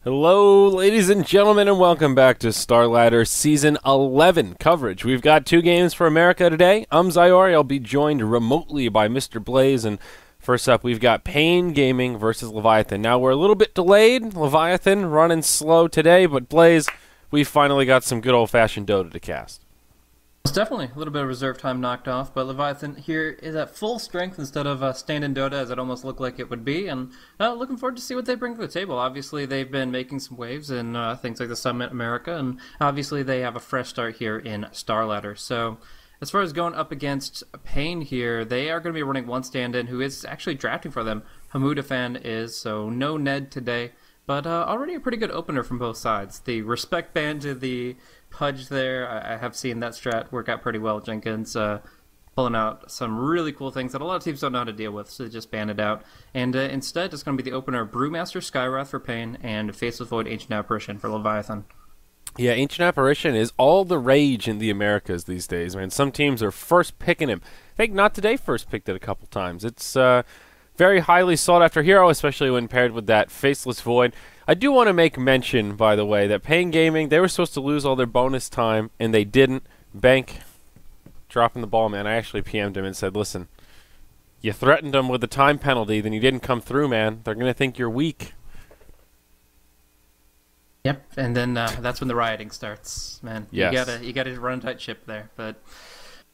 Hello, ladies and gentlemen, and welcome back to Starladder Season 11 coverage. We've got 2 games for America today. I'm Zyori. I'll be joined remotely by Mr. Blaze, and first up, we've got Pain Gaming versus Leviathan. Now, we're a little bit delayed. Leviathan running slow today, but Blaze, we finally got some good old-fashioned Dota to cast. It's definitely a little bit of reserve time knocked off, but Leviathan here is at full strength instead of stand-in Dota as it almost looked like it would be, and looking forward to see what they bring to the table. Obviously, they've been making some waves in things like the Summit America, and obviously they have a fresh start here in Starladder. So, as far as going up against Pain here, they are going to be running one stand-in who is actually drafting for them. Hamudafan is, so no Ned today. But already a pretty good opener from both sides. The respect band to the Pudge there, I have seen that strat work out pretty well. Jenkins pulling out some really cool things that a lot of teams don't know how to deal with, so they just ban it out. And instead, it's going to be the opener Brewmaster Skywrath for Pain and Faceless Void Ancient Apparition for Leviathan. Yeah, Ancient Apparition is all the rage in the Americas these days, man. Some teams are first picking him. I think Not Today first picked it a couple times. It's very highly sought-after hero, especially when paired with that Faceless Void. I do want to make mention, by the way, that Pain Gaming, they were supposed to lose all their bonus time, and they didn't. Bank, dropping the ball, man. I actually PM'd him and said, listen, you threatened them with the time penalty, then you didn't come through, man. They're going to think you're weak. Yep, and then that's when the rioting starts, man. Yes. You gotta run a tight ship there, but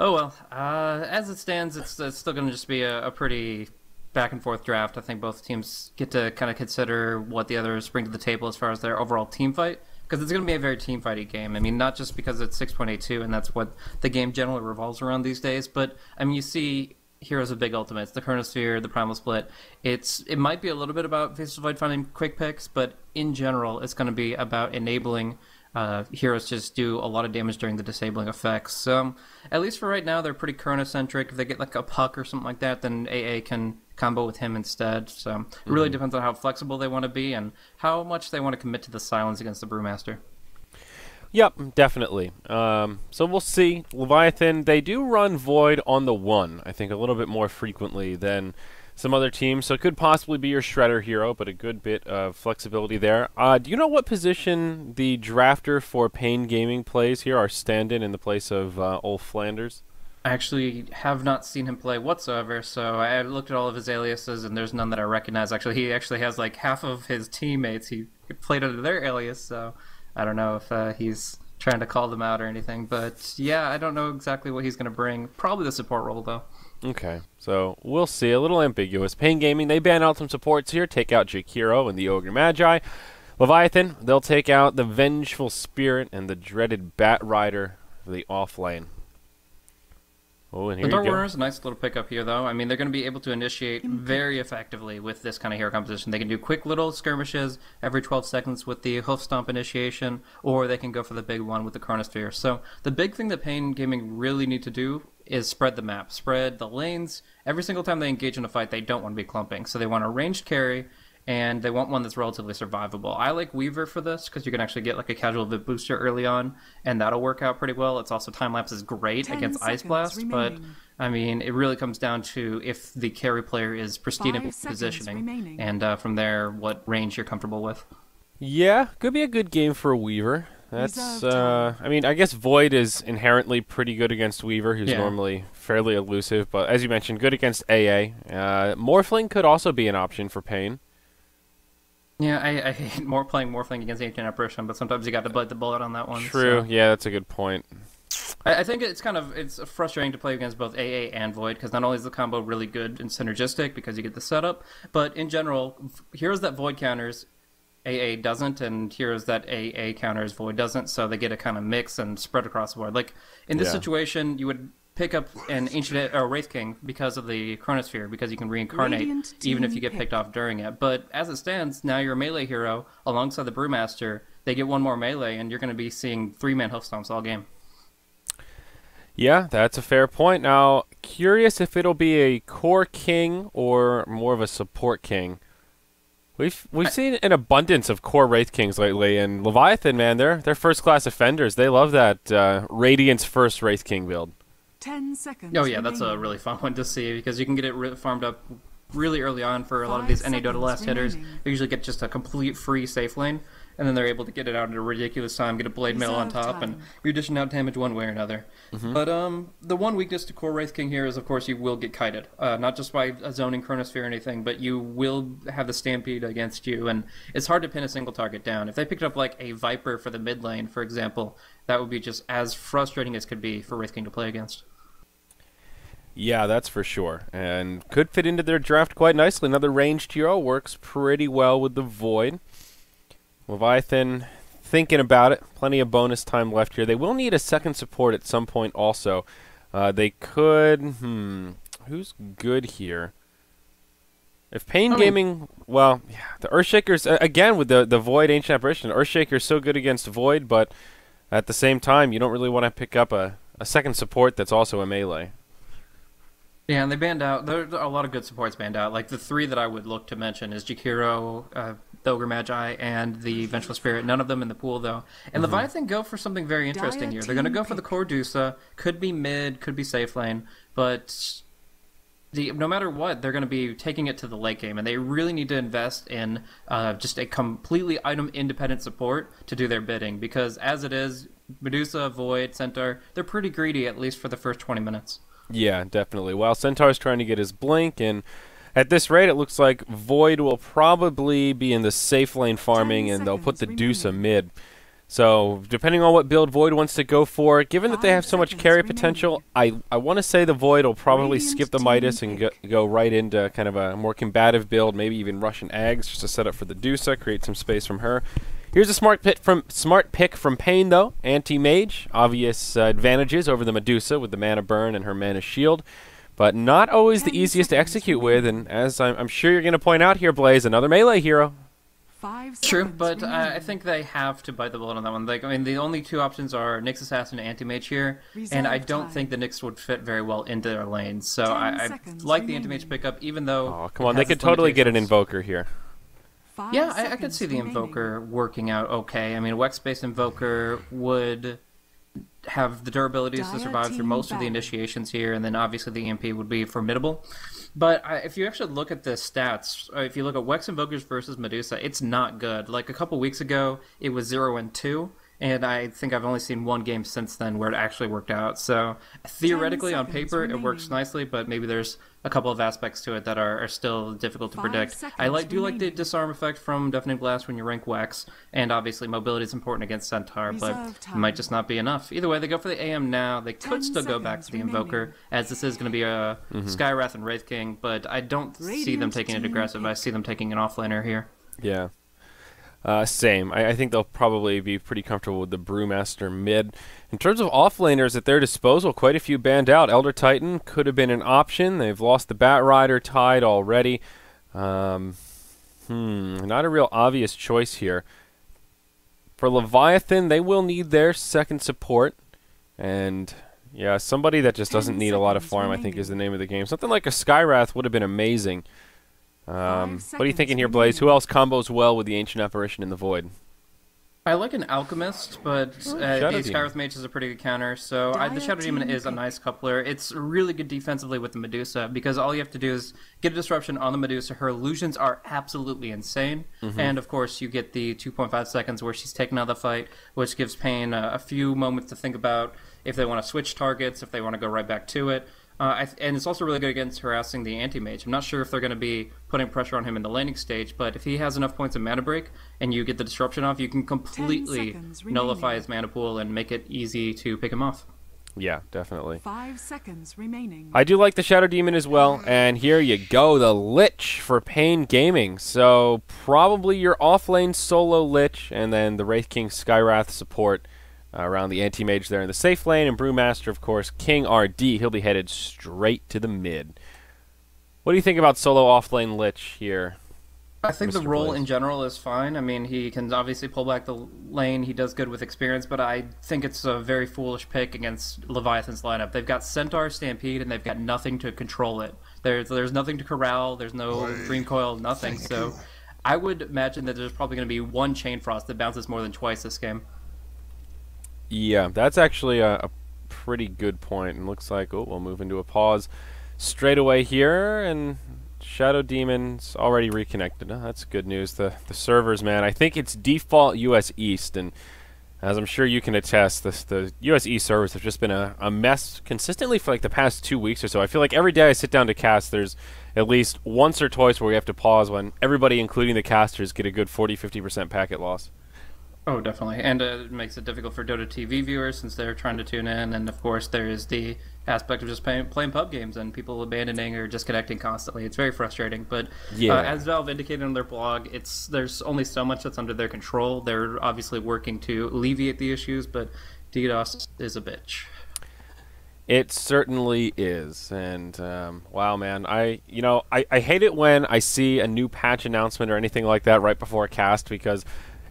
oh well. As it stands, it's still going to just be a pretty back and forth draft. I think both teams get to kind of consider what the others bring to the table as far as their overall team fight, because it's going to be a very team fighty game. I mean, not just because it's 6.82 and that's what the game generally revolves around these days, but I mean, you see heroes of big ultimates, the Chronosphere, the Primal Split. It might be a little bit about Faceless Void finding quick picks, but in general, it's going to be about enabling heroes just do a lot of damage during the disabling effects. So, at least for right now, they're pretty Chronocentric. If they get like a Puck or something like that, then AA can combo with him instead. So, it really depends on how flexible they want to be and how much they want to commit to the silence against the Brewmaster. Yep, definitely. So we'll see. Leviathan, they do run Void on the 1, I think, a little bit more frequently than some other teams, so it could possibly be your Shredder hero, but a good bit of flexibility there. Do you know what position the drafter for Pain Gaming plays here, our stand-in in the place of Ulf Flanders? I actually have not seen him play whatsoever, so I looked at all of his aliases, and there's none that I recognize. Actually, he actually has like half of his teammates he played under their alias, so I don't know if he's trying to call them out or anything. But yeah, I don't know exactly what he's going to bring. Probably the support role, though. Okay, so we'll see. A little ambiguous. Pain Gaming, they ban out some supports here. Take out Jakiro and the Ogre Magi. Leviathan, they'll take out the Vengeful Spirit and the dreaded Bat Rider for the off lane. Oh, and here The you go. Dark is a nice little pickup here, though. I mean, they're going to be able to initiate very effectively with this kind of hero composition. They can do quick little skirmishes every 12 seconds with the Hoof Stomp initiation, or they can go for the big one with the Chronosphere. So the big thing that Pain Gaming really need to do is spread the map, spread the lanes. Every single time they engage in a fight, they don't want to be clumping. So they want a ranged carry, and they want one that's relatively survivable. I like Weaver for this because you can actually get like a casual VIP booster early on, and that'll work out pretty well. It's also time-lapse is great against Ice Blast, but I mean, it really comes down to if the carry player is pristine in positioning, and from there, what range you're comfortable with. Yeah, could be a good game for a Weaver. That's, I mean, I guess Void is inherently pretty good against Weaver, who's normally fairly elusive, but as you mentioned, good against AA. Morphling could also be an option for Pain. Yeah, I hate playing Morphling against Ancient Apparition, but sometimes you got to bite the bullet on that one. True, so. Yeah, that's a good point. I think it's frustrating to play against both AA and Void, because not only is the combo really good and synergistic because you get the setup, but in general, heroes that Void counters, AA doesn't, and heroes that AA counters, Void doesn't, so they get a kind of mix and spread across the board. Like, in this situation, you would pick up an Ancient or Wraith King because of the Chronosphere, because you can reincarnate even if you get picked off during it. But as it stands, now you're a melee hero alongside the Brewmaster. They get one more melee, and you're going to be seeing 3-man hoof stomps all game. Yeah, that's a fair point. Now, curious if it'll be a core king or more of a support king. We've seen an abundance of core Wraith Kings lately, and Leviathan, man, they're first-class offenders. They love that Radiance first Wraith King build. 10 seconds. Oh yeah, that's a really fun one to see because you can get it farmed up really early on for a lot of these NA Dota last hitters. They usually get just a complete free safe lane, and then they're able to get it out in a ridiculous time, get a blade mail on top, and you're dishing out damage one way or another. But the one weakness to core Wraith King here is, of course, you will get kited. Not just by a zoning Chronosphere or anything, but you will have the Stampede against you, and it's hard to pin a single target down. If they picked up like a Viper for the mid lane, for example, that would be just as frustrating as could be for Wraith King to play against. Yeah, that's for sure. And could fit into their draft quite nicely. Another ranged hero works pretty well with the Void. Leviathan thinking about it. Plenty of bonus time left here. They will need a second support at some point also. They could... who's good here? If Pain Gaming... Well, yeah, the Earthshaker's... again, with the Void Ancient Apparition. Earthshaker's so good against Void, but at the same time, you don't really want to pick up a second support that's also a melee. Yeah, and they banned out. There are a lot of good supports banned out. Like the three that I would look to mention is Jakiro, the Ogre Magi, and the Vengeful Spirit. None of them in the pool, though. And Leviathan go for something very interesting here. They're going to go for the core Dusa. Could be mid, could be safe lane. But no matter what, they're going to be taking it to the late game. And they really need to invest in just a completely item-independent support to do their bidding. Because as it is, Medusa, Void, Centaur, they're pretty greedy, at least for the first 20 minutes. Yeah, definitely. While Centaur's trying to get his blink, and at this rate, it looks like Void will probably be in the safe lane farming, and they'll put the Dusa mid. So, depending on what build Void wants to go for, given that they have so much carry potential, I want to say the Void will probably skip the Midas and go right into kind of a more combative build, maybe even Russian Ags just to set up for the Dusa, create some space from her. Here's a smart pick from Pain, though. Anti-Mage. Obvious advantages over the Medusa with the Mana Burn and her Mana Shield. But not always the easiest to execute with. And as I'm sure you're going to point out here, Blaze, another melee hero. True, but I think they have to bite the bullet on that one. Like, I mean, the only two options are Nyx Assassin and Anti-Mage here. And I don't think the Nyx would fit very well into their lanes. So I like the Anti-Mage pickup, even though... Oh, come on. They could totally get an Invoker here. Yeah, I could see the Invoker working out okay. I mean, Wex-based Invoker would have the durabilities to survive through most of the initiations here, and then obviously the EMP would be formidable. But if you actually look at the stats, if you look at Wex Invokers versus Medusa, it's not good. Like a couple weeks ago, it was 0-2, and I think I've only seen one game since then where it actually worked out. So theoretically, on paper, it works nicely, but maybe there's a couple of aspects to it that are still difficult to predict. I do like the disarm effect from Deafening Blast when you rank Wex, and obviously mobility is important against Centaur, but it might just not be enough. Either way, they go for the AM now. They could still go back to the Invoker, as this is going to be a Skywrath and Wraith King, but I don't see them taking it aggressive. I see them taking an offlaner here. Yeah. Same. I think they'll probably be pretty comfortable with the Brewmaster mid. In terms of offlaners at their disposal, quite a few banned out. Elder Titan could have been an option. They've lost the Bat Rider Tide already. Not a real obvious choice here. For Leviathan, they will need their second support. And yeah, somebody that just doesn't need a lot of farm, I think, is the name of the game. Something like a Skywrath would have been amazing. What are you thinking here, Blaze? Who else combos well with the Ancient Apparition in the Void? I like an Alchemist, but the Skywrath Mage is a pretty good counter, so the Shadow Demon is a nice coupler. It's really good defensively with the Medusa, because all you have to do is get a disruption on the Medusa. Her illusions are absolutely insane, and of course you get the 2.5 seconds where she's taken out of the fight, which gives Pain a few moments to think about if they want to switch targets, if they want to go right back to it. And it's also really good against harassing the Anti-Mage. I'm not sure if they're going to be putting pressure on him in the laning stage, but if he has enough points of mana break and you get the disruption off, you can completely nullify his mana pool and make it easy to pick him off. Yeah, definitely. 5 seconds remaining. I do like the Shadow Demon as well, and here you go, the Lich for Pain Gaming. So probably your offlane solo Lich, and then the Wraith King Skywrath support around the Anti-Mage there in the safe lane, and Brewmaster, of course, King RD. He'll be headed straight to the mid. What do you think about solo offlane Lich here? I think the role in general is fine. I mean, he can obviously pull back the lane. He does good with experience, but I think it's a very foolish pick against Leviathan's lineup. They've got Centaur, Stampede, and they've got nothing to control it. There's nothing to corral. There's no Dream Coil, nothing. So I would imagine that there's probably going to be one Chain Frost that bounces more than twice this game. Yeah, that's actually a pretty good point. And looks like, we'll move into a pause straight away here. And Shadow Demon's already reconnected. Oh, that's good news. The servers, man. I think it's default US East, and as I'm sure you can attest, the US East servers have just been a mess consistently for like the past 2 weeks or so. I feel like every day I sit down to cast, there's at least once or twice where we have to pause when everybody, including the casters, get a good 40-50% packet loss. Oh, definitely. And it makes it difficult for Dota TV viewers since they're trying to tune in. And, of course, there is the aspect of just playing pub games and people abandoning or disconnecting constantly. It's very frustrating. But yeah. As Valve indicated on their blog, there's only so much that's under their control. They're obviously working to alleviate the issues, but DDoS is a bitch. It certainly is, and wow, man, I hate it when I see a new patch announcement or anything like that right before a cast, because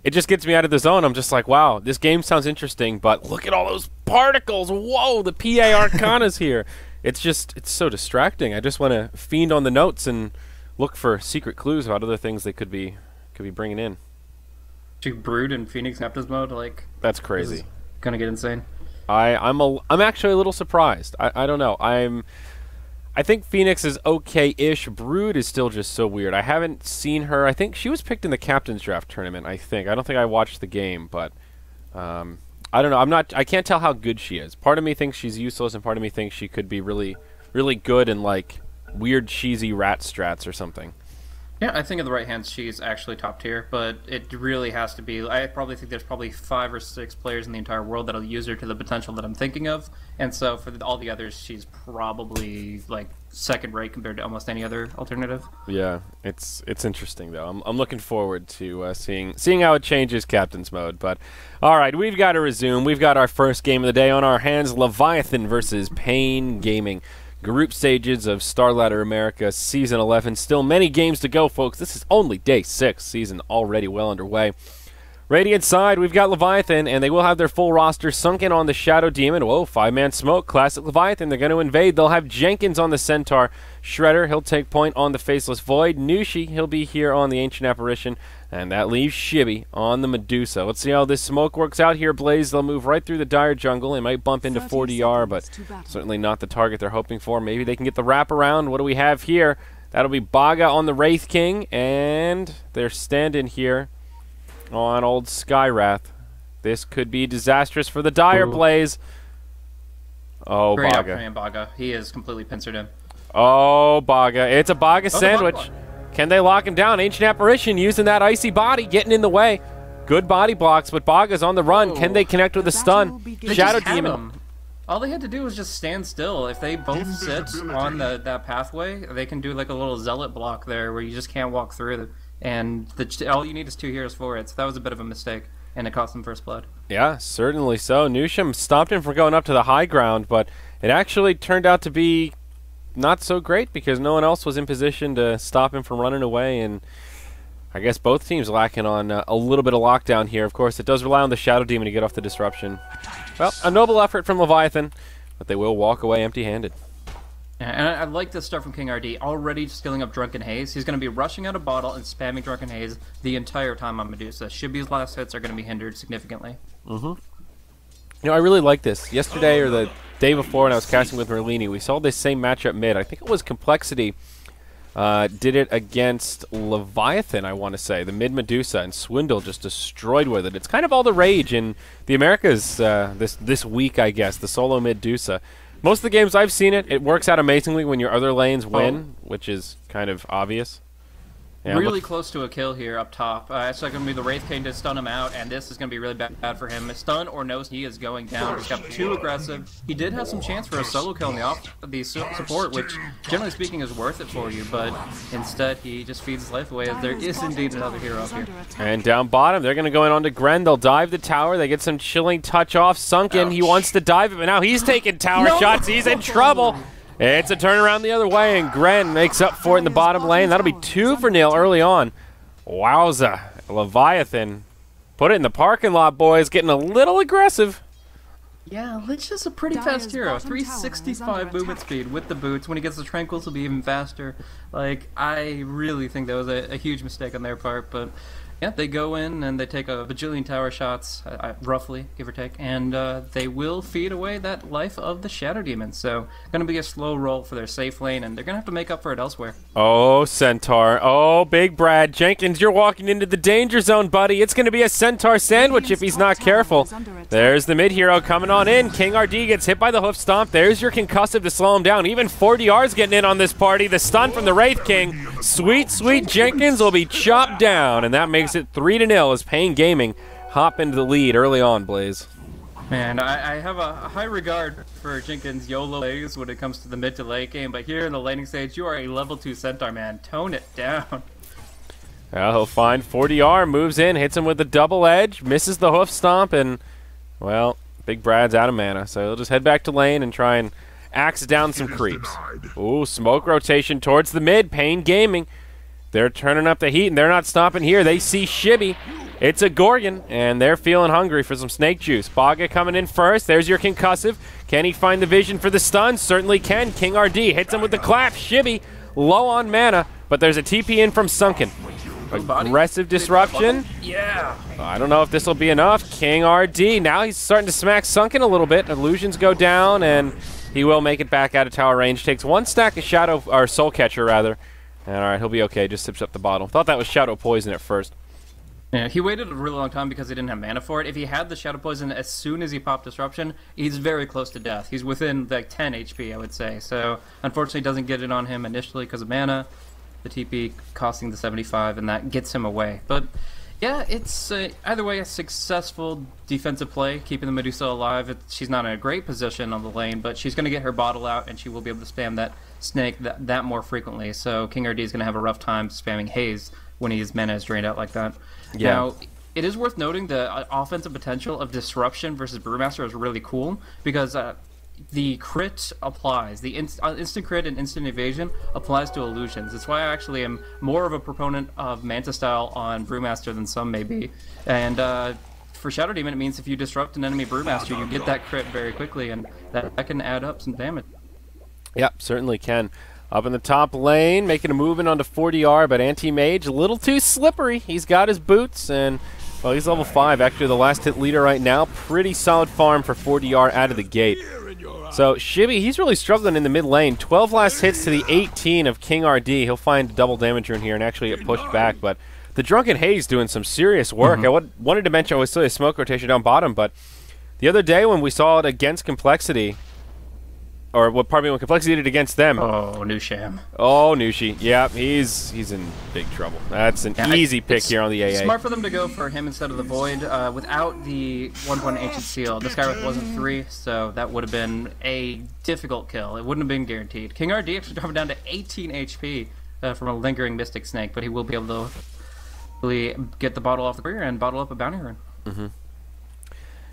it just gets me out of the zone. I'm just like, wow, this game sounds interesting, but look at all those particles. Whoa, the PA Arcana's here. It's so distracting. I just want to fiend on the notes and look for secret clues about other things they could be bringing in. To Brood and Phoenix Captain's mode, like, that's crazy. Gonna get insane. I'm actually a little surprised. I don't know. I think Phoenix is okay-ish. Brood is still just so weird. I haven't seen her. I think she was picked in the Captain's Draft tournament, I don't think I watched the game, but I don't know. I can't tell how good she is. Part of me thinks she's useless, and part of me thinks she could be really, really good in, like, weird, cheesy rat strats or something. Yeah, I think in the right hands she's actually top tier, but it really has to be. I probably think there's probably 5 or 6 players in the entire world that'll use her to the potential that I'm thinking of, and so for all the others, she's probably like second rate compared to almost any other alternative. Yeah, it's interesting though. I'm looking forward to seeing how it changes Captain's mode. But all right, we've got to resume. We've got our first game of the day on our hands: Leviathan versus Pain Gaming. Group stages of Starladder America Season 11. Still many games to go, folks. This is only Day 6. Season already well underway. Radiant side, we've got Leviathan, and they will have their full roster sunken on the Shadow Demon. Whoa, 5-man smoke. Classic Leviathan. They're going to invade. They'll have Jenkins on the Centaur. Shredder, he'll take point on the Faceless Void. Nushi, he'll be here on the Ancient Apparition. And that leaves Shibby on the Medusa. Let's see how this smoke works out here, Blaze. They'll move right through the dire jungle. They might bump into 40R, but certainly not the target they're hoping for. Maybe they can get the wraparound. What do we have here? That'll be Baga on the Wraith King, and they're standing here on old Skywrath. This could be disastrous for the dire, Blaze. Oh, Great Baga. Great Baga. He is completely pincered him. Oh, Baga. It's a Baga sandwich. Can they lock him down? Ancient Apparition using that icy body, getting in the way. Good body blocks, but Baga's on the run. Can they connect with a stun? Shadow Demon. All they had to do was just stand still. If they both sit on that pathway, they can do like a little zealot block there where you just can't walk through. And all you need is 2 heroes for it. So that was a bit of a mistake, and it cost them first blood. Yeah, certainly so. Nusham stopped him from going up to the high ground, but it actually turned out to be not so great because no one else was in position to stop him from running away, and I guess both teams lacking on a little bit of lockdown here. Of course, it does rely on the Shadow Demon to get off the disruption. Well, a noble effort from Leviathan, but they will walk away empty-handed. And I like this stuff from King RD, already skilling up Drunken Haze. He's going to be rushing out a bottle and spamming Drunken Haze the entire time on Medusa. Shibby's last hits are going to be hindered significantly. You know, I really like this. Yesterday or the day before when I was casting with Merlini, we saw this same matchup mid. I think it was Complexity did it against Leviathan, I want to say, the mid Medusa, and Swindle just destroyed with it. It's kind of all the rage in the Americas this week, I guess, the solo Medusa. Most of the games I've seen it works out amazingly when your other lanes win, which is kind of obvious. Yeah, really close to a kill here up top. It's going to be the Wraith King to stun him out, and this is going to be really bad for him. Stun or no, he is going down. He's got too aggressive. He did have some chance for a solo kill in the support, which generally speaking is worth it for you, but instead he just feeds his life away as there is indeed another hero up here. And down bottom, they're going to go in onto Gren. They'll dive the tower. They get some chilling touch off. Sunken, Ouch. He wants to dive it, but now he's taking tower shots. He's in trouble. It's a turnaround the other way, and Gren makes up for it in the bottom lane. That'll be 2-0 early on. Wowza. Leviathan. Put it in the parking lot, boys. Getting a little aggressive. Yeah, Lich is a pretty fast hero. 365 movement speed with the boots. When he gets the Tranquils, he'll be even faster. Like, I really think that was a huge mistake on their part, but Yeah, they go in and they take a bajillion tower shots, roughly, give or take, and they will feed away that life of the Shadow Demon. So, going to be a slow roll for their safe lane, and they're going to have to make up for it elsewhere. Oh, Centaur. Oh, Big Brad. Jenkins, you're walking into the danger zone, buddy. It's going to be a Centaur sandwich if he's not careful. There's the mid hero coming on in. King RD gets hit by the hoof stomp. There's your concussive to slow him down. Even 4DR's getting in on this party. The stun from the Wraith King. Sweet, sweet Jenkins will be chopped down, and that makes it 3-0 as Pain Gaming hop into the lead early on, Blaze. Man, I have a high regard for Jenkins' YOLO plays when it comes to the mid to late game, but here in the laning stage, you are a level 2 Centaur, man. Tone it down. Well, he'll find 4DR, moves in, hits him with the double edge, misses the hoof stomp, and, well, Big Brad's out of mana, so he'll just head back to lane and try and axe down some creeps. Ooh, smoke rotation towards the mid. Pain Gaming. They're turning up the heat, and they're not stopping here. They see Shibby. It's a Gorgon, and they're feeling hungry for some snake juice. Baga coming in first. There's your concussive. Can he find the vision for the stun? Certainly can. King RD hits him with the clap. Shibby low on mana, but there's a TP in from Sunken. Aggressive disruption. Yeah. I don't know if this will be enough. King RD. Now he's starting to smack Sunken a little bit. Illusions go down, and he will make it back out of tower range. Takes one stack of Shadow, or Soul Catcher, rather. And all right, he'll be okay. Just sips up the bottle. Thought that was Shadow Poison at first. Yeah, he waited a really long time because he didn't have mana for it. If he had the Shadow Poison as soon as he popped Disruption, he's very close to death. He's within like 10 HP, I would say. So, unfortunately, doesn't get it on him initially because of mana. The TP costing the 75, and that gets him away. But, yeah, it's either way a successful defensive play, keeping the Medusa alive. She's not in a great position on the lane, but she's going to get her bottle out, and she will be able to spam that snake that more frequently. So King RD is going to have a rough time spamming Haze when his mana is drained out like that. Yeah. Now, it is worth noting the offensive potential of Disruption versus Brewmaster is really cool because the crit applies. The instant crit and instant evasion applies to illusions. That's why I actually am more of a proponent of Manta style on Brewmaster than some may be. And for Shadow Demon, it means if you disrupt an enemy Brewmaster, you get that crit very quickly, and that can add up some damage. Yep, certainly can. Up in the top lane, making a move in onto 4DR, but Anti-Mage a little too slippery. He's got his boots, and, well, he's level 5. Actually, the last hit leader right now. Pretty solid farm for 4DR out of the gate. So, Shibby, he's really struggling in the mid lane. 12 last hits to the 18 of King RD. He'll find double damage in here and actually get pushed back, but the Drunken Haze doing some serious work. I wanted to mention I was still a smoke rotation down bottom, but the other day when we saw it against Complexity, or what? Pardon me, when Complexity did it against them. Oh, Nusham. Oh, Nushi. Yeah, he's in big trouble. That's an easy pick here on the AA. It's smart for them to go for him instead of the Void. Without the 1-point Ancient Seal, this guy wasn't 3, so that would have been a difficult kill. It wouldn't have been guaranteed. King RD actually dropped down to 18 HP from a lingering Mystic Snake, but he will be able to really get the bottle off the rear and bottle up a Bounty Rune.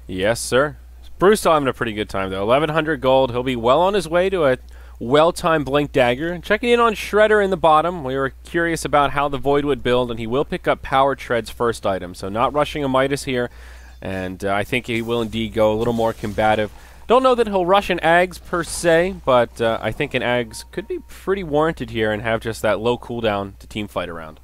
Yes, sir. Bruce still having a pretty good time, though. 1,100 gold. He'll be well on his way to a well-timed Blink Dagger. Checking in on Shredder in the bottom. We were curious about how the Void would build, and he will pick up Power Tread's first item. So not rushing a Midas here, and I think he will indeed go a little more combative. Don't know that he'll rush an Ags per se, but I think an Ags could be pretty warranted here and have just that low cooldown to team fight around.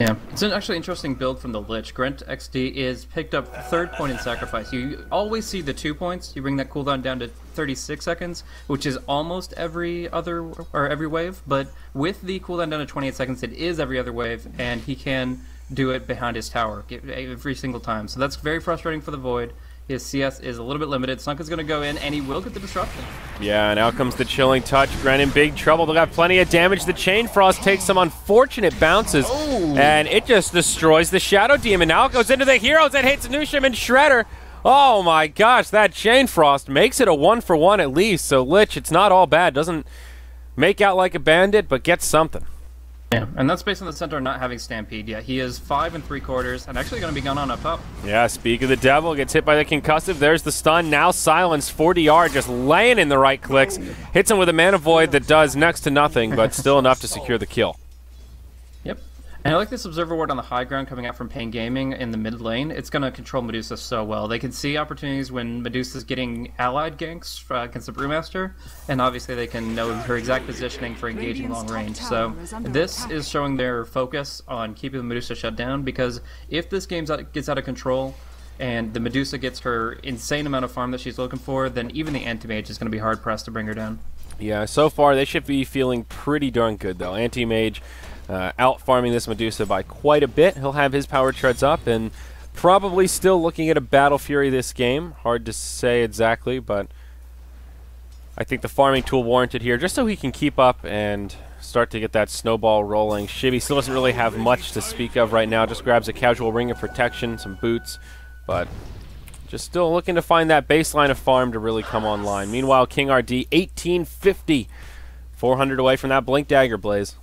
Yeah, it's an actually interesting build from the Lich. Grant XD is picked up 3rd point in Sacrifice. You always see the 2 points. You bring that cooldown down to 36 seconds, which is almost every wave. But with the cooldown down to 28 seconds, it is every other wave, and he can do it behind his tower every single time. So that's very frustrating for the Void. His CS is a little bit limited. Sunken's going to go in, and he will get the Disruption. Yeah, and out comes the Chilling Touch. Gren in big trouble. They got plenty of damage. The Chain Frost takes some unfortunate bounces, and it just destroys the Shadow Demon. Now it goes into the heroes that hits Nusham and Shredder. Oh my gosh, that Chain Frost makes it a 1-for-1 at least. So Lich, it's not all bad. Doesn't make out like a bandit, but gets something. Yeah, and that's based on the Centaur not having Stampede yet. He is 5 3/4 and actually going to be gone on up top. Yeah, speak of the devil, gets hit by the concussive. There's the stun, now silenced. 4DR just laying in the right clicks. Hits him with a Mana Void that does next to nothing, but still enough to secure the kill. Yep. And I like this Observer Ward on the high ground coming out from Pain Gaming in the mid lane. It's going to control Medusa so well. They can see opportunities when Medusa's getting allied ganks against the Brewmaster, and obviously they can know her exact positioning for engaging long range. So this is showing their focus on keeping the Medusa shut down, because if this game gets out of control and the Medusa gets her insane amount of farm that she's looking for, then even the Anti-Mage is going to be hard-pressed to bring her down. Yeah, so far they should be feeling pretty darn good, though. Anti-Mage out-farming this Medusa by quite a bit. He'll have his power treads up and probably still looking at a Battle Fury this game. Hard to say exactly, but I think the farming tool warranted here just so he can keep up and start to get that snowball rolling. Shivy still doesn't really have much to speak of right now. Just grabs a casual ring of protection, some boots, but just still looking to find that baseline of farm to really come online. Meanwhile, King RD, 1850. 400 away from that Blink Dagger Blaze.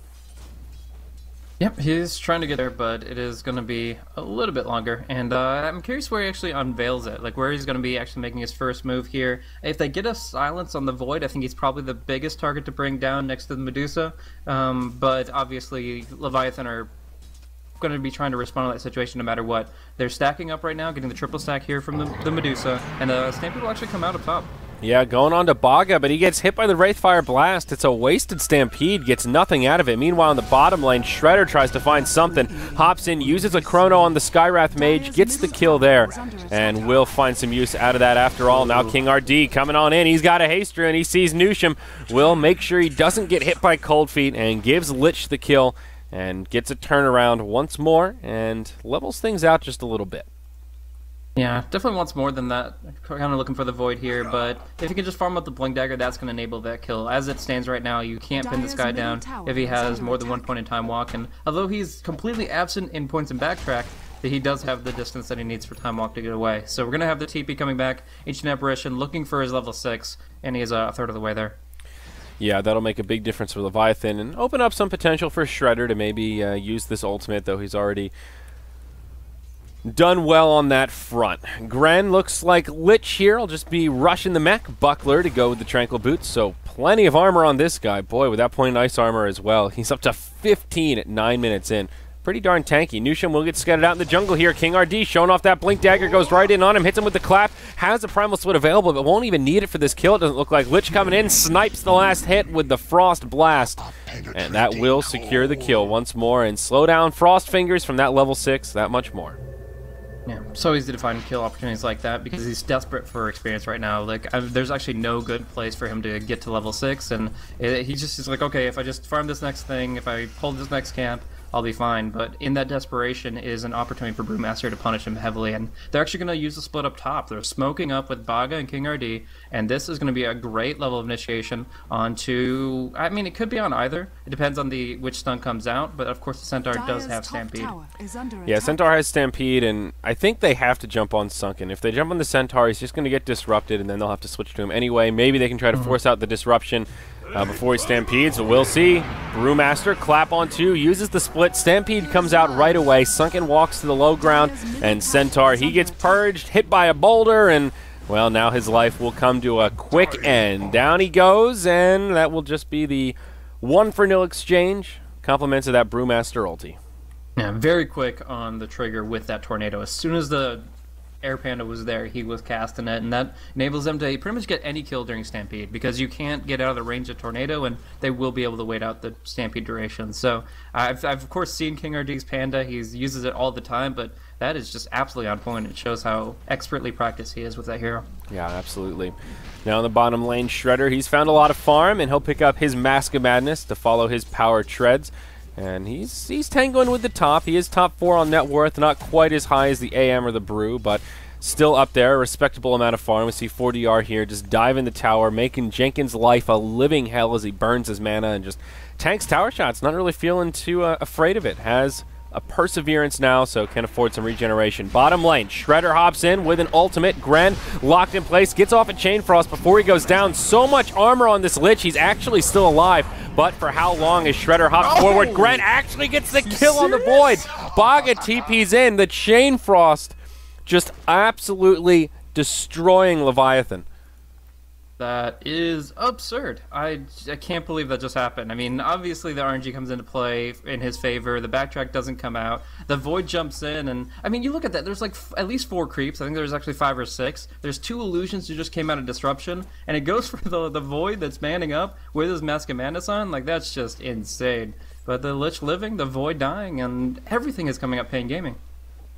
Yep, he's trying to get there, but it is going to be a little bit longer. And I'm curious where he actually unveils it, like where he's going to be actually making his first move here. If they get a silence on the Void, I think he's probably the biggest target to bring down next to the Medusa. But obviously, Leviathan are going to be trying to respond to that situation no matter what. They're stacking up right now, getting the triple stack here from the Medusa, and Stampede will actually come out up top. Yeah, going on to Baga, but he gets hit by the Wraithfire Blast. It's a wasted Stampede, gets nothing out of it. Meanwhile, in the bottom lane, Shredder tries to find something, hops in, uses a Chrono on the Skywrath Mage, gets the kill there, and will find some use out of that after all. Now King RD coming on in. He's got a haster, and he sees Nusham. Will make sure he doesn't get hit by Cold Feet and gives Lich the kill and gets a turnaround once more and levels things out just a little bit. Yeah, definitely wants more than that. Kind of looking for the Void here, but if you can just farm up the Blink Dagger, that's going to enable that kill. As it stands right now, you can't pin this guy down if he has more than one point in time walk, and although he's completely absent in points and backtrack, he does have the distance that he needs for time walk to get away. So we're going to have the TP coming back, Ancient Apparition looking for his level 6, and he's a third of the way there. Yeah, that'll make a big difference for Leviathan and open up some potential for Shredder to maybe use this ultimate, though he's already done well on that front. Gren looks like Lich here. I'll just be rushing the mech. Buckler to go with the Tranquil Boots, so plenty of armor on this guy. Boy, with that point in ice armor as well. He's up to 15 at 9 minutes in. Pretty darn tanky. Nusham will get scattered out in the jungle here. King RD showing off that Blink Dagger, goes right in on him, hits him with the clap, has a Primal Split available, but won't even need it for this kill. It doesn't look like. Lich coming in, snipes the last hit with the Frost Blast, and that will secure the kill once more and slow down Frost Fingers from that level 6 that much more. Yeah, so easy to find kill opportunities like that because he's desperate for experience right now. Like, there's actually no good place for him to get to level 6, and he just is like, okay, if I just farm this next thing, if I hold this next camp, I'll be fine. But in that desperation is an opportunity for Brewmaster to punish him heavily, and they're actually going to use the split up top. They're smoking up with Baga and King RD, and this is going to be a great level of initiation onto, I mean, it could be on either. It depends on which stun comes out, but of course the Centaur does have Stampede. Yeah, Centaur has Stampede, and I think they have to jump on Sunken. If they jump on the Centaur, he's just going to get disrupted, and then they'll have to switch to him anyway. Maybe they can try to force out the disruption before he stampedes, so we'll see. Brewmaster, clap on 2, uses the split. Stampede comes out right away. Sunken walks to the low ground, and Centaur, he gets purged, hit by a boulder, and, well, now his life will come to a quick end. Down he goes, and that will just be the 1-for-0 exchange. Compliments of that Brewmaster ulti. Yeah, very quick on the trigger with that tornado. As soon as the Air Panda was there, he was casting it, and that enables them to pretty much get any kill during Stampede because you can't get out of the range of Tornado, and they will be able to wait out the Stampede duration. So I've of course seen King RD's Panda. He uses it all the time, but that is just absolutely on point. It shows how expertly practiced he is with that hero. Yeah, absolutely. Now in the bottom lane, Shredder, he's found a lot of farm, and he'll pick up his Mask of Madness to follow his power treads. And he's tangoing with the top. He is top 4 on net worth, not quite as high as the AM or the Brew, but still up there, a respectable amount of farm. We see 4DR here just dive in the tower, making Jenkins' life a living hell as he burns his mana and just tanks tower shots. Not really feeling too afraid of it. Has a Perseverance now, so can afford some regeneration. Bottom lane, Shredder hops in with an ultimate. Gren locked in place, gets off a Chain Frost before he goes down. So much armor on this Lich, he's actually still alive. But for how long as Shredder hops forward? Gren actually gets the kill on the Void. Baga TP's in, the Chain Frost just absolutely destroying Leviathan. That is absurd. I can't believe that just happened. I mean, obviously the RNG comes into play in his favor. The backtrack doesn't come out. The Void jumps in, and I mean, you look at that. There's like at least 4 creeps. I think there's actually 5 or 6. There's 2 illusions who just came out of Disruption, and it goes for the Void that's manning up with his Mask of Madness on. Like, that's just insane. But the Lich living, the Void dying, and everything is coming up Pain Gaming.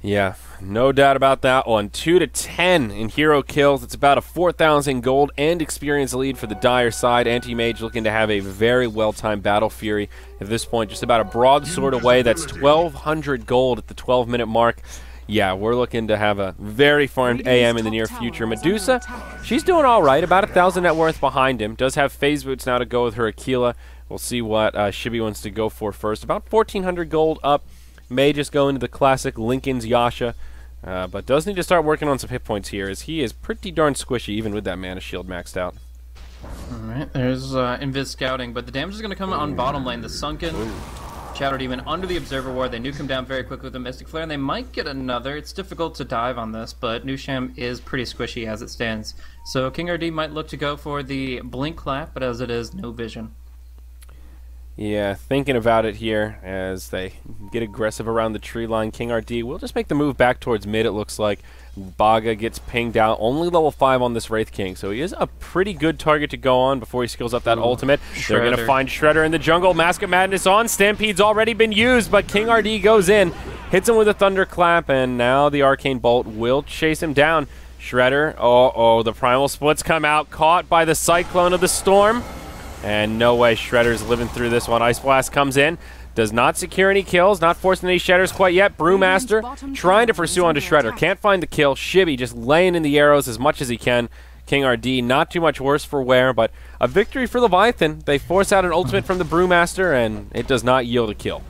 Yeah, no doubt about that one. 2-10 in hero kills. It's about a 4,000 gold and experience lead for the Dire side. Anti-Mage looking to have a very well-timed Battle Fury. At this point, just about a broadsword away. That's 1,200 gold at the 12-minute mark. Yeah, we're looking to have a very farmed AM in the near future. Medusa, she's doing all right. About 1,000 net worth behind him. Does have phase boots now to go with her Aquila. We'll see what Shibi wants to go for first. About 1,400 gold up. May just go into the classic Lincoln's Yasha, but does need to start working on some hit points here, as he is pretty darn squishy, even with that mana shield maxed out. Alright, there's Invis scouting, but the damage is going to come on bottom lane. The Sunken Shadow Demon under the Observer Ward. They nuke him down very quickly with the Mystic Flare, and they might get another. It's difficult to dive on this, but Nusham is pretty squishy as it stands. So King RD might look to go for the Blink Clap, but as it is, no vision. Yeah, thinking about it here as they get aggressive around the tree line. King RD will just make the move back towards mid, it looks like. Baga gets pinged out, only level 5 on this Wraith King, so he is a pretty good target to go on before he skills up that ultimate. They're going to find Shredder in the jungle. Mask of Madness on. Stampede's already been used, but King RD goes in, hits him with a Thunderclap, and now the Arcane Bolt will chase him down. Shredder, the Primal Splits come out, caught by the Cyclone of the Storm. And no way Shredder's living through this one. Ice Blast comes in, does not secure any kills, not forcing any Shatters quite yet. Brewmaster trying to pursue onto Shredder. Can't find the kill. Shibi just laying in the arrows as much as he can. King RD not too much worse for wear, but a victory for Leviathan. They force out an ultimate from the Brewmaster, and it does not yield a kill.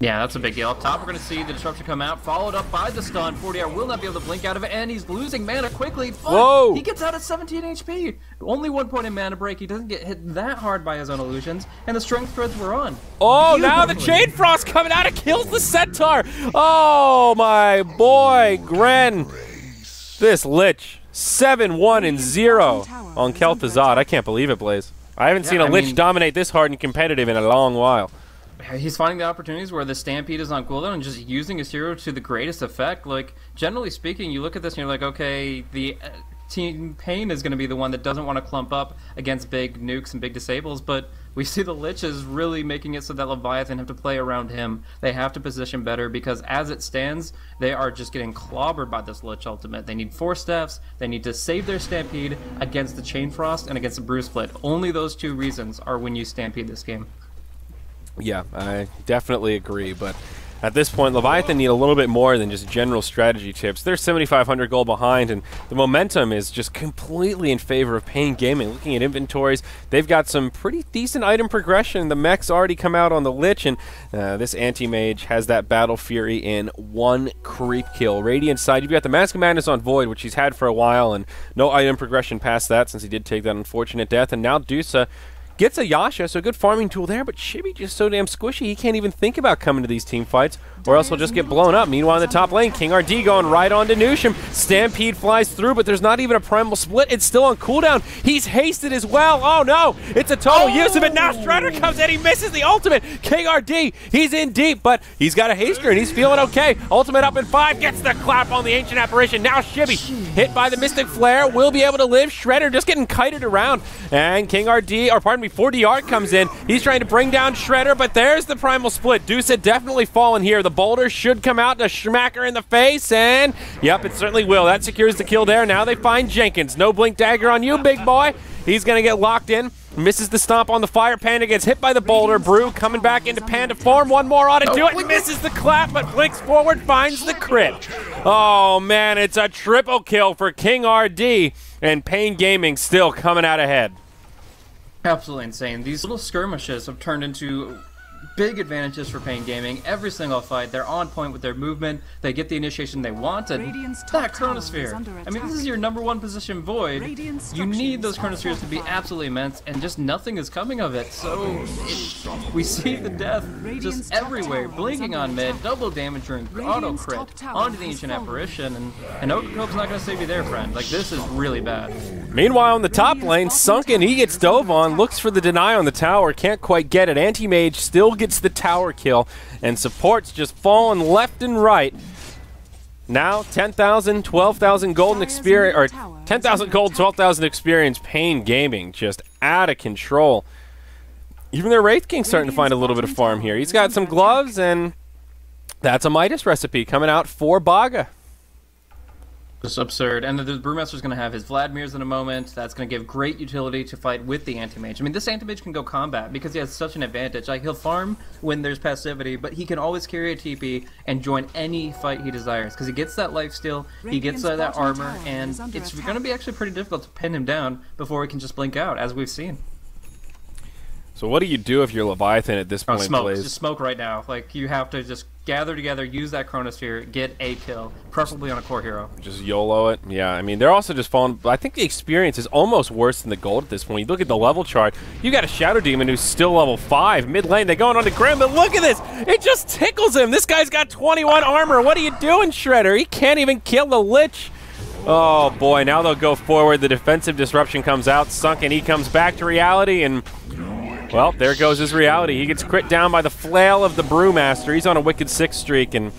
Yeah, that's a big deal. Up top, we're going to see the Disruption come out, followed up by the stun. 40R will not be able to blink out of it, and he's losing mana quickly. But he gets out at 17 HP. Only 1 point in mana break. He doesn't get hit that hard by his own illusions, and the Strength Threads were on. Oh, now the Chain Frost coming out. It kills the Centaur. Oh, my boy, Gren. This Lich, 7-1-0 on Kel'Thuzad. I can't believe it, Blaze. I haven't seen a Lich dominate this hard and competitive in a long while. He's finding the opportunities where the Stampede is on cooldown and just using his hero to the greatest effect. Like, generally speaking, you look at this and you're like, okay, the Team Pain is going to be the one that doesn't want to clump up against big nukes and big disables, but we see the Lich is really making it so that Leviathan have to play around him. They have to position better because as it stands, they are just getting clobbered by this Lich ultimate. They need 4 staffs, they need to save their Stampede against the Chain Frost and against the Brew Split. Only those 2 reasons are when you Stampede this game. Yeah, I definitely agree, but at this point, Leviathan need a little bit more than just general strategy tips. They're 7,500 gold behind, and the momentum is just completely in favor of Pain Gaming. Looking at inventories, they've got some pretty decent item progression. The mechs already come out on the Lich, and this Anti-Mage has that Battle Fury in 1 creep kill. Radiant side, you've got the Mask of Madness on Void, which he's had for a while, and no item progression past that since he did take that unfortunate death, and now Dusa gets a Yasha, so a good farming tool there, but Shibi just so damn squishy, he can't even think about coming to these team fights, or else he'll just get blown up. Meanwhile, in the top lane, King RD going right on to Nusham. Stampede flies through, but there's not even a Primal Split. It's still on cooldown. He's hasted as well. Oh, no. It's a total use of it. Now Shredder comes in. He misses the ultimate. King RD, he's in deep, but he's got a haster, and he's feeling okay. Ultimate up in 5. Gets the clap on the Ancient Apparition. Now Shibi, hit by the Mystic Flare, will be able to live. Shredder just getting kited around, and King RD, or pardon me, 4DR comes in. He's trying to bring down Shredder, but there's the Primal Split. Deuce had definitely fallen here. The boulder should come out to smack her in the face, and yep, it certainly will. That secures the kill there. Now they find Jenkins. No Blink Dagger on you, big boy. He's going to get locked in. Misses the stomp on the Fire Panda, gets hit by the boulder. Brew coming back into Panda form. One more on it. Do it. Misses the clap, but blinks forward, finds the crit. Oh, man, it's a triple kill for King RD, and Pain Gaming still coming out ahead. Absolutely insane. These little skirmishes have turned into big advantages for Pain Gaming. Every single fight, they're on point with their movement. They get the initiation they want, and that Chronosphere. I mean, this is your #1 position Void. You need those Chronospheres to be absolutely immense, and just nothing is coming of it. So we see the death just everywhere, blinking on mid, double damage and auto crit onto the Ancient Apparition, and Okakobe's not going to save you there, friend. Like, this is really bad. Meanwhile, in the top lane, Sunken, he gets dove on, looks for the deny on the tower, can't quite get it. Anti-Mage still gets the tower kill, and support's just falling left and right. Now, 10,000, 12,000 golden experience, or 10,000 gold, 12,000 experience. Pain Gaming just out of control. Even their Wraith King's starting to find a little bit of farm here. He's got some gloves, and that's a Midas recipe coming out for Baga. Just absurd. And the Brewmaster's going to have his Vladimir's in a moment. That's going to give great utility to fight with the Anti-Mage. I mean, this Anti-Mage can go combat because he has such an advantage. Like, he'll farm when there's passivity, but he can always carry a TP and join any fight he desires because he gets that lifesteal, he gets that armor, and it's going to be actually pretty difficult to pin him down before he can just blink out, as we've seen. So what do you do if you're Leviathan at this point, smoke. Blaze? Just smoke right now. Like, you have to just gather together, use that Chronosphere, get a kill, preferably on a core hero. Just YOLO it. Yeah, I mean, they're also just falling. I think the experience is almost worse than the gold at this point. You look at the level chart, you got a Shadow Demon who's still level 5. Mid lane, they're going on to Grim, but look at this. It just tickles him. This guy's got 21 armor. What are you doing, Shredder? He can't even kill the Lich. Oh, boy. Now they'll go forward. The defensive disruption comes out. Sunken, he comes back to reality, and well, there goes his reality. He gets crit down by the flail of the Brewmaster. He's on a wicked 6 streak, and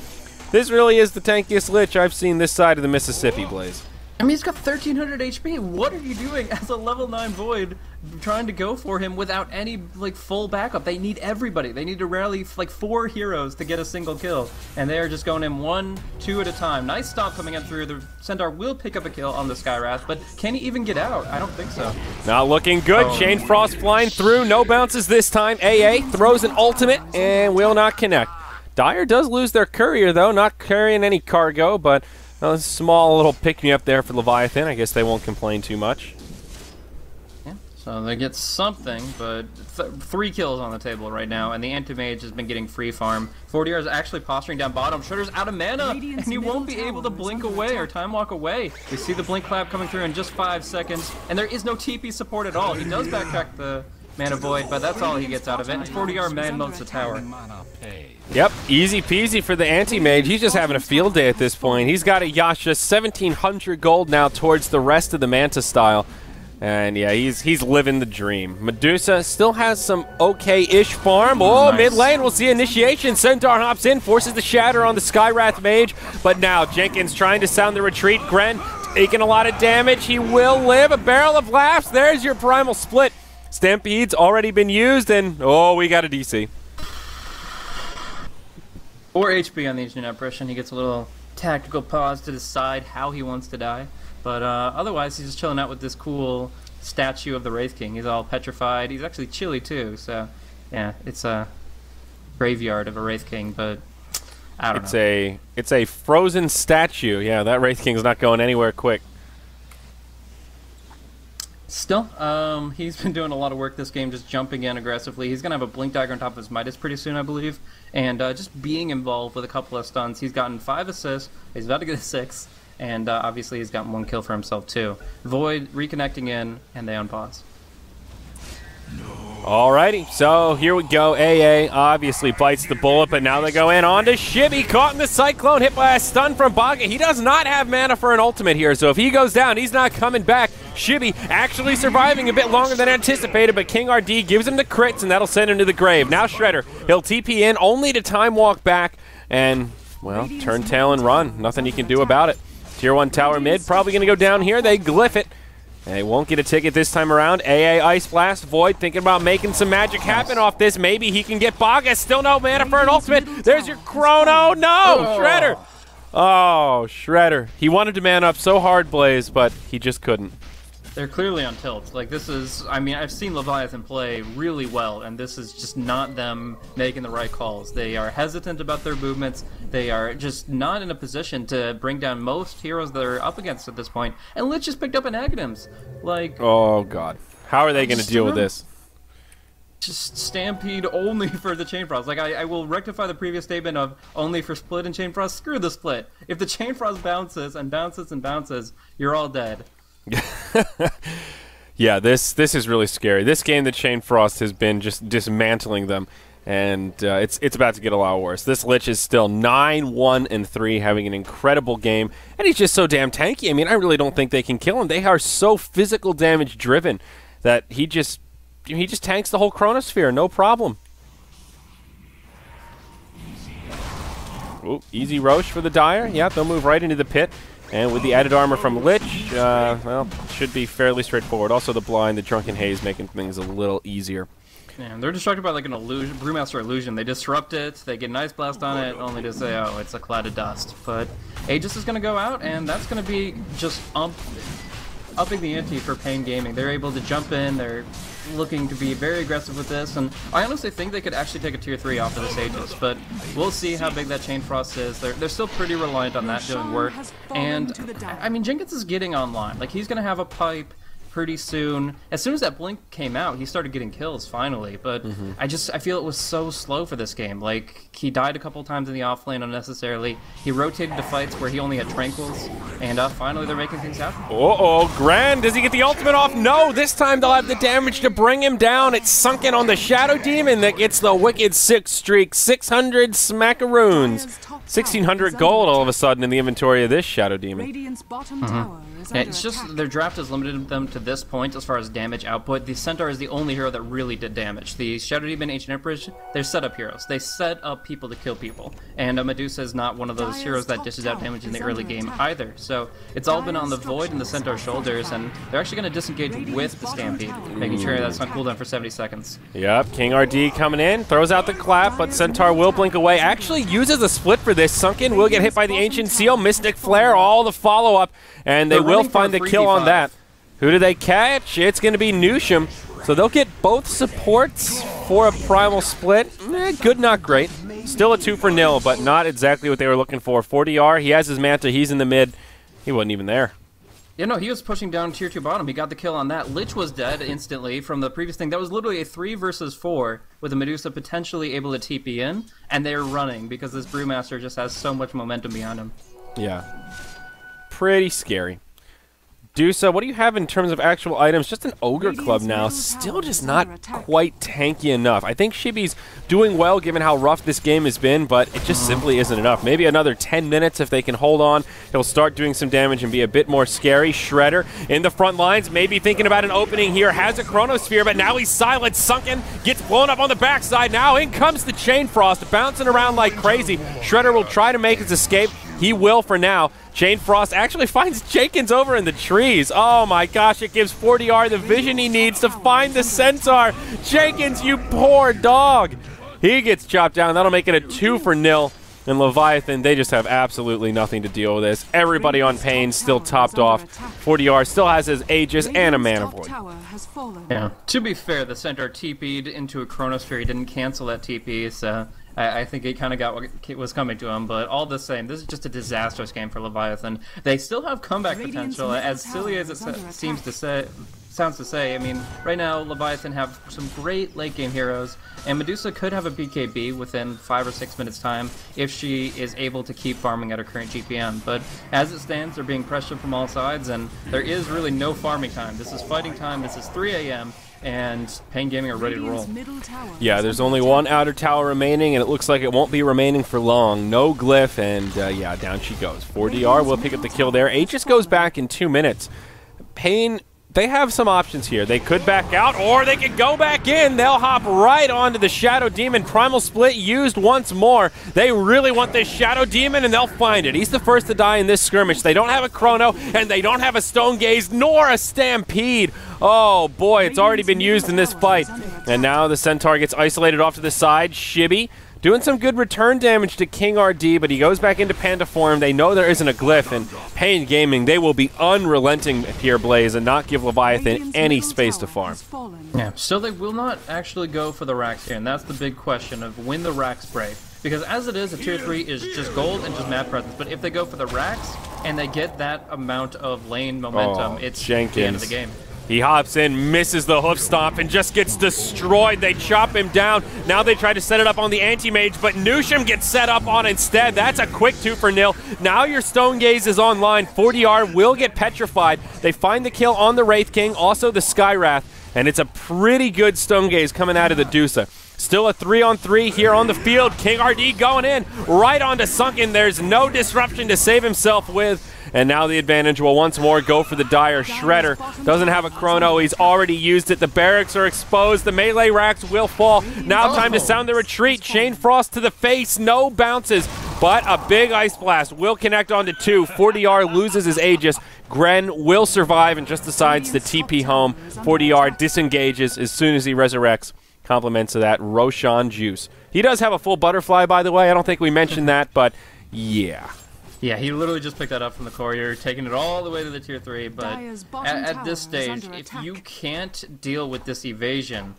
this really is the tankiest Lich I've seen this side of the Mississippi, Blaze. I mean, he's got 1,300 HP. What are you doing as a level 9 Void trying to go for him without any, like, full backup? They need everybody. They need to rally, like, 4 heroes to get a single kill, and they are just going in 1, 2 at a time. Nice stop coming in through. The Centaur will pick up a kill on the Skywrath, but can he even get out? I don't think so. Not looking good. Chain Frost flying through. No bounces this time. AA throws an ultimate and will not connect. Dire does lose their courier, though. Not carrying any cargo, but a small little pick-me-up there for Leviathan. I guess they won't complain too much. Yeah, so they get something, but 3 kills on the table right now, and the Anti-Mage has been getting free farm. 40R is actually posturing down bottom. Shredder's out of mana, and he won't be able to blink away or time walk away. We see the blink clap coming through in just 5 seconds, and there is no TP support at all. He does backtrack the Mana Void, but that's all he gets out of it. And 40R man modes the tower. Yep, easy peasy for the Anti-Mage. He's just having a field day at this point. He's got a Yasha, 1,700 gold now towards the rest of the Manta style. And yeah, he's living the dream. Medusa still has some okay-ish farm. Oh, nice. Mid lane, we'll see initiation. Centaur hops in, forces the shatter on the Skywrath Mage. But now Jenkins trying to sound the retreat. Gren taking a lot of damage. He will live. A barrel of laughs. There's your primal split. Stampede's already been used, and oh, we got a DC. 4 HP on the Ancient Apparition. He gets a little tactical pause to decide how he wants to die. But otherwise, he's just chilling out with this cool statue of the Wraith King. He's all petrified. He's actually chilly, too. So, yeah, it's a graveyard of a Wraith King, but I don't know. It's a frozen statue. Yeah, that Wraith King's not going anywhere quick. Still, he's been doing a lot of work this game, just jumping in aggressively. He's going to have a Blink Dagger on top of his Midas pretty soon, I believe. And just being involved with a couple of stuns. He's gotten 5 assists. He's about to get a 6. And obviously he's gotten 1 kill for himself, too. Void reconnecting in, and they unpause. Alrighty, so here we go. AA obviously bites the bullet, but now they go in on to Shibby, caught in the Cyclone, hit by a stun from Baga. He does not have mana for an ultimate here, so if he goes down, he's not coming back. Shibby actually surviving a bit longer than anticipated, but King RD gives him the crits, and that'll send him to the grave. Now Shredder, he'll TP in, only to time walk back, and, well, turn tail and run. Nothing he can do about it. Tier 1 tower mid, probably going to go down here. They glyph it. They won't get a ticket this time around. AA Ice Blast. Void thinking about making some magic happen off this. Maybe he can get Baga. Still no mana for an ultimate. There's your Chrono. No! Shredder. Oh, Shredder. He wanted to man up so hard, Blaze, but he just couldn't. They're clearly on tilt. Like, this is, I mean, I've seen Leviathan play really well, and this is just not them making the right calls. They are hesitant about their movements. They are just not in a position to bring down most heroes they're up against at this point. And Lich just picked up an Aghanims. Like, oh, God. How are they going to deal with this? just Stampede only for the Chain Frost. Like, I will rectify the previous statement of only for Split and Chain Frost. Screw the Split. If the Chain Frost bounces and bounces and bounces, you're all dead. Yeah, this is really scary. This game, the Chain Frost has been just dismantling them, and it's about to get a lot worse. This Lich is still 9-1-3, having an incredible game, and he's just so damn tanky. I mean, I really don't think they can kill him. They are so physical damage driven that he just tanks the whole Chronosphere, no problem. Ooh, easy Roche for the Dire. Yeah, they'll move right into the pit. And with the added armor from Lich, well, should be fairly straightforward. Also the Blind, the Drunken Haze, making things a little easier. Yeah, they're distracted by like an illusion, Brewmaster illusion. They disrupt it, they get an Ice Blast on it, only to say, oh, it's a cloud of dust. But Aegis is going to go out, and that's going to be just upping the ante for Pain Gaming. They're able to jump in, they're looking to be very aggressive with this, and I honestly think they could actually take a tier 3 off of this Aegis, but we'll see how big that Chain Frost is. They're still pretty reliant on that doing work, and I mean, Jenkins is getting online. Like, he's going to have a pipe pretty soon. As soon as that blink came out, he started getting kills finally, but I feel it was so slow for this game. Like, he died a couple times in the offlane unnecessarily. He rotated to fights where he only had tranquils, and finally they're making things happen. Uh-oh, Grand, does he get the ultimate off? No, this time they'll have the damage to bring him down. It's sunken on the Shadow Demon that gets the wicked 6 streak, 600 smackaroons. 1,600 gold all of a sudden in the inventory of this Shadow Demon. Radiant's bottom tower is Yeah, under it's just attack. their draft has limited them to this point as far as damage output. The Centaur is the only hero that really did damage. The Shadow Demon, Ancient Empress, they're setup heroes. They set up people to kill people. And Medusa is not one of those heroes that dishes out damage in the early game either. So it's all been on the Void and the Centaur's shoulders, and they're actually going to disengage with the Stampede, making sure that's on cooldown for 70 seconds. Yep, King RD coming in, throws out the clap, but Centaur will blink away. Actually uses a split for this. Sunken will get hit by the Ancient Seal, Mystic Flare, all the follow-up, and they will find the kill on that. Who do they catch? It's going to be Nusham. So they'll get both supports for a primal split. Good, not great. Still a 2-for-0, but not exactly what they were looking for. 40R, he has his Manta, he's in the mid. He wasn't even there. Yeah, no, he was pushing down tier 2 bottom. He got the kill on that. Lich was dead instantly from the previous thing. That was literally a 3 versus 4 with the Medusa potentially able to TP in, and they're running because this Brewmaster just has so much momentum behind him. Yeah. Pretty scary. Dusa, what do you have in terms of actual items? Just an Ogre Club now. Still just not quite tanky enough. I think Shibi's doing well given how rough this game has been, but it just simply isn't enough. Maybe another 10 minutes if they can hold on. He'll start doing some damage and be a bit more scary. Shredder in the front lines, maybe thinking about an opening here. Has a Chronosphere, but now he's silent. Sunken, gets blown up on the backside. Now in comes the Chain Frost, bouncing around like crazy. Shredder will try to make his escape. He will for now. Chain Frost actually finds Jenkins over in the trees. Oh my gosh, it gives 40R the vision he needs to find the Centaur. Jenkins, you poor dog. He gets chopped down. That'll make it a 2-for-0. And Leviathan, they just have absolutely nothing to deal with this. Everybody on Pain still topped off. 40R still has his Aegis and a Mana Void. Yeah. To be fair, the Centaur TP'd into a Chronosphere. He didn't cancel that TP, so I think he kind of got what was coming to him. But all the same, this is just a disastrous game for Leviathan. They still have comeback potential, as silly as it sounds to say. I mean, right now, Leviathan have some great late-game heroes, and Medusa could have a BKB within 5 or 6 minutes' time if she is able to keep farming at her current GPM. But as it stands, they're being pressured from all sides, and there is really no farming time. This is fighting time. This is 3 a.m., and Pain Gaming are ready to roll. Yeah, there's only one outer tower remaining, and it looks like it won't be remaining for long. No glyph, and yeah, down she goes. 4DR will pick up the kill there. Aegis goes back in 2 minutes. Pain, they have some options here. They could back out, or they could go back in. They'll hop right onto the Shadow Demon. Primal Split used once more. They really want this Shadow Demon, and they'll find it. He's the first to die in this skirmish. They don't have a Chrono, and they don't have a Stone Gaze, nor a Stampede. Oh boy, it's already been used in this fight. And now the Centaur gets isolated off to the side. Shibi doing some good return damage to King RD, but he goes back into Panda form. They know there isn't a glyph, and Pain Gaming, they will be unrelenting here, Blaze, and not give Leviathan any space to farm. Yeah, so they will not actually go for the racks here, and that's the big question of when the racks break. Because as it is, a tier 3 is just gold and just map presence, but if they go for the racks and they get that amount of lane momentum, it's the end of the game. He hops in, misses the hoof stomp, and just gets destroyed. They chop him down. Now they try to set it up on the anti-mage, but Newsham gets set up on instead. That's a quick 2-for-0. Now your Stone Gaze is online. 40R will get petrified. They find the kill on the Wraith King, also the Skywrath, and it's a pretty good Stone Gaze coming out of the Dusa. Still a 3-on-3 here on the field. King RD going in right onto Sunken. There's no disruption to save himself with. And now the advantage will once more go for the Dire. Shredder doesn't have a chrono. He's already used it. The barracks are exposed. The melee racks will fall. Now time to sound the retreat. Chain Frost to the face. No bounces, but a big Ice Blast will connect onto 2. 40R loses his Aegis. Gren will survive and just decides to TP home. 40R disengages as soon as he resurrects. Compliments of that Roshan juice. He does have a full butterfly, by the way. I don't think we mentioned that, but yeah. Yeah, he literally just picked that up from the courier, taking it all the way to the tier 3, but at this stage, if you can't deal with this evasion,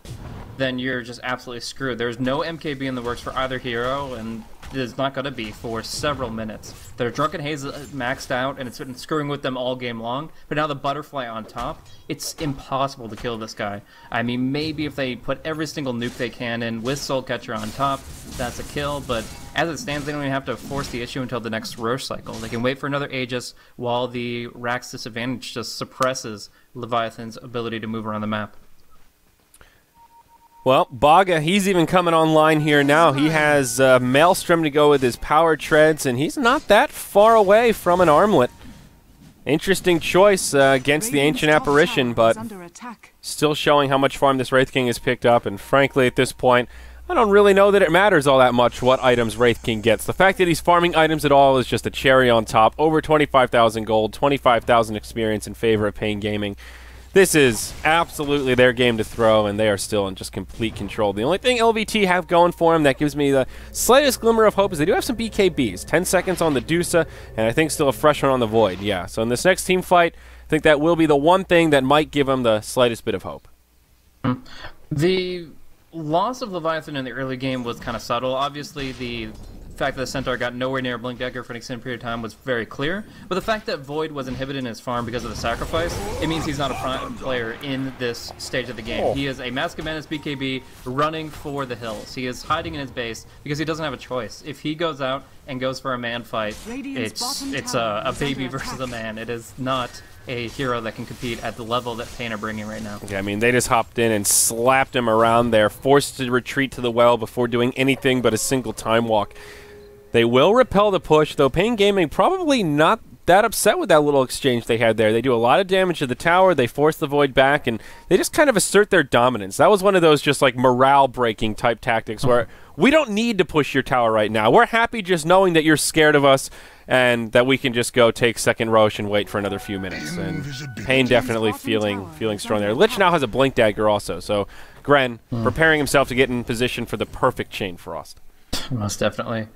then you're just absolutely screwed. There's no MKB in the works for either hero, and there's not going to be for several minutes. Their Drunken Haze maxed out, and it's been screwing with them all game long, but now the Butterfly on top, it's impossible to kill this guy. I mean, maybe if they put every single nuke they can in with Soul Catcher on top, that's a kill, but as it stands, they don't even have to force the issue until the next Roche cycle. They can wait for another Aegis while the Rack's disadvantage just suppresses Leviathan's ability to move around the map. Well, Baga, he's even coming online here now. He has Maelstrom to go with his power treads, and he's not that far away from an armlet. Interesting choice against the Ancient Apparition, but still showing how much farm this Wraith King has picked up, and frankly, at this point, I don't really know that it matters all that much what items Wraith King gets. The fact that he's farming items at all is just a cherry on top. Over 25,000 gold, 25,000 experience in favor of Pain Gaming. This is absolutely their game to throw, and they are still in just complete control. The only thing LVT have going for them that gives me the slightest glimmer of hope is they do have some BKBs. 10 seconds on the Dusa, and I think still a fresh one on the Void. Yeah, so in this next team fight, I think that will be the one thing that might give them the slightest bit of hope. The loss of Leviathan in the early game was kind of subtle. Obviously, the fact that the Centaur got nowhere near Blink Dagger for an extended period of time was very clear, but the fact that Void was inhibited in his farm because of the sacrifice, it means he's not a prime player in this stage of the game. He is a Mask of Menace BKB running for the hills. He is hiding in his base because he doesn't have a choice. If he goes out and goes for a man fight, it's a baby versus a man. It is not a hero that can compete at the level that Pain are bringing right now. Yeah, I mean, they just hopped in and slapped him around there, forced to retreat to the well before doing anything but a single time walk. They will repel the push, though Pain Gaming probably not that upset with that little exchange they had there. They do a lot of damage to the tower, they force the Void back, and they just kind of assert their dominance. That was one of those just like morale-breaking type tactics where we don't need to push your tower right now. We're happy just knowing that you're scared of us and that we can just go take second Roche and wait for another few minutes. And Pain definitely feeling strong there. Lich now has a Blink Dagger also, so Gren preparing himself to get in position for the perfect Chain Frost. Most definitely.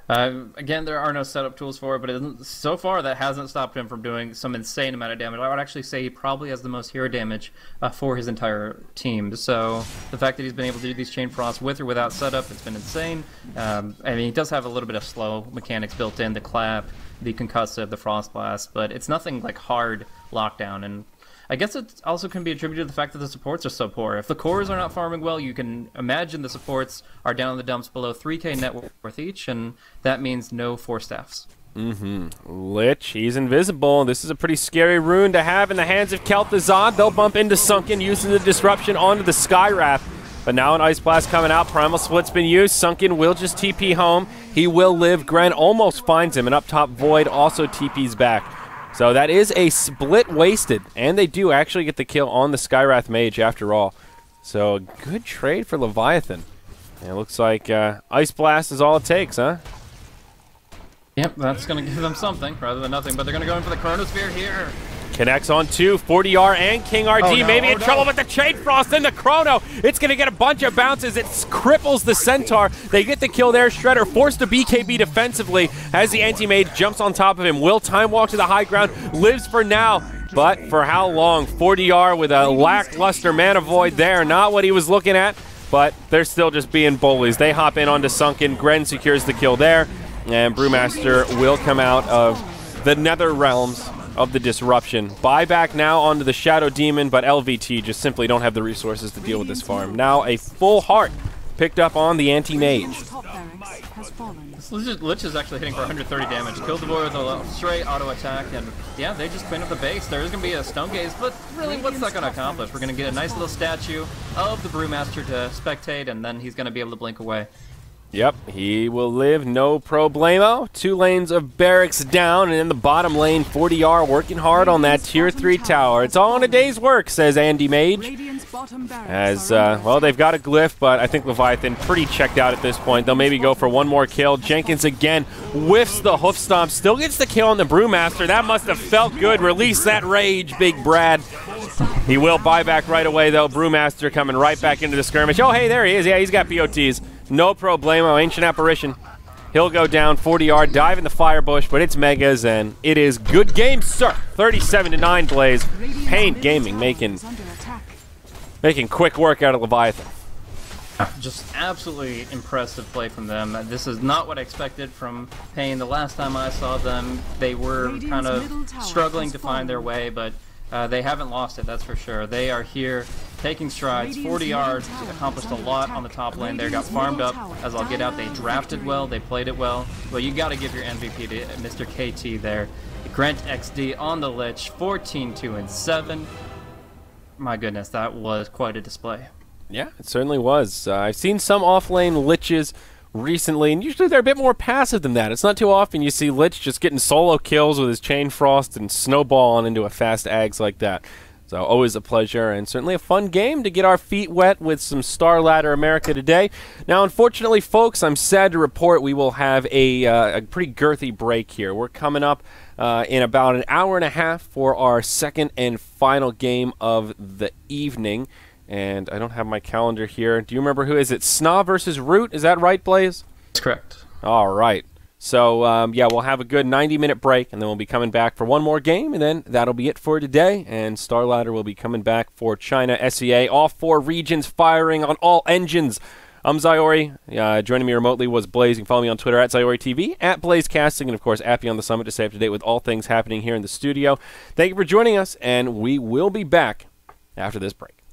Again, there are no setup tools for it, but so far that hasn't stopped him from doing some insane amount of damage. I would actually say he probably has the most hero damage for his entire team. So the fact that he's been able to do these Chain Frosts with or without setup, it's been insane. I mean, he does have a little bit of slow mechanics built in, the clap, the concussive, the Frost Blast, but it's nothing like hard lockdown. And I guess it also can be attributed to the fact that the supports are so poor. If the cores are not farming well, you can imagine the supports are down in the dumps below 3k net worth each, and that means no 4 staffs. Lich, he's invisible. This is a pretty scary rune to have in the hands of Kel'Thuzad. They'll bump into Sunken, using the disruption onto the Skywrath. But now an Ice Blast coming out. Primal Split's been used. Sunken will just TP home. He will live. Gren almost finds him, and up top Void also TPs back. So that is a split wasted, and they do actually get the kill on the Skywrath Mage after all. So a good trade for Leviathan. And it looks like Ice Blast is all it takes, huh? Yep, that's going to give them something rather than nothing, but they're going to go in for the Chronosphere here. Connects on 2, 40R and King RD maybe in trouble with the Chain Frost and the Chrono. It's going to get a bunch of bounces. It cripples the Centaur. They get the kill there. Shredder forced to BKB defensively as the Anti-Mage jumps on top of him. Will time walk to the high ground. Lives for now, but for how long? 40R with a lackluster Mana Void there. Not what he was looking at, but they're still just being bullies. They hop in onto Sunken. Gren secures the kill there, and Brewmaster will come out of the Nether Realms of the disruption. Buyback now onto the Shadow Demon, but LVT just simply don't have the resources to deal with this farm. Now a full heart picked up on the Anti-Mage. This Lich is actually hitting for 130 damage. Killed the boy with a straight auto attack, and yeah, they just clean up the base. There is going to be a Stone Gaze, but really, what's that going to accomplish? We're going to get a nice little statue of the Brewmaster to spectate, and then he's going to be able to blink away. Yep, he will live, no problemo. 2 lanes of barracks down, and in the bottom lane, 40R working hard on that tier 3 tower. It's all in a day's work, says Andy Mage. As, well, they've got a glyph, but I think Leviathan pretty checked out at this point. They'll maybe go for one more kill. Jenkins again whiffs the hoof stomp, still gets the kill on the Brewmaster. That must have felt good. Release that rage, Big Brad. He will buy back right away, though. Brewmaster coming right back into the skirmish. Oh, hey, there he is. Yeah, he's got POTs. No problemo. Ancient Apparition. He'll go down 40R, dive in the fire bush, but it's Megas, and it is good game, sir. 37-9, Blaze. Pain Gaming making quick work out of Leviathan. Just absolutely impressive play from them. This is not what I expected from Pain. The last time I saw them, they were kind of struggling to find their way, but they haven't lost it, that's for sure. They are here taking strides. 40 yards, accomplished a lot on the top lane there. Got farmed up, as I'll get out. They drafted well, they played it well. But you got to give your MVP to Mr. KT there. Grant XD on the Lich, 14-2-7. My goodness, that was quite a display. Yeah, it certainly was. I've seen some off-lane Liches recently, and usually they're a bit more passive than that. It's not too often you see Lich just getting solo kills with his Chain Frost and snowballing into a fast Ags like that. So always a pleasure, and certainly a fun game to get our feet wet with some Starladder America today. Now, unfortunately, folks, I'm sad to report we will have a pretty girthy break here. We're coming up in about an hour and a half for our second and final game of the evening. And I don't have my calendar here. Do you remember who is it? Sna versus Root? Is that right, Blaze? That's correct. All right. So, yeah, we'll have a good 90-minute break, and then we'll be coming back for one more game, and then that'll be it for today. And Starladder will be coming back for China SEA. All 4 regions firing on all engines. I'm Zyori. Joining me remotely was Blaze. You can follow me on Twitter at ZyoriTV, at BlazeCasting, and, of course, Appy on the Summit to stay up to date with all things happening here in the studio. Thank you for joining us, and we will be back after this break.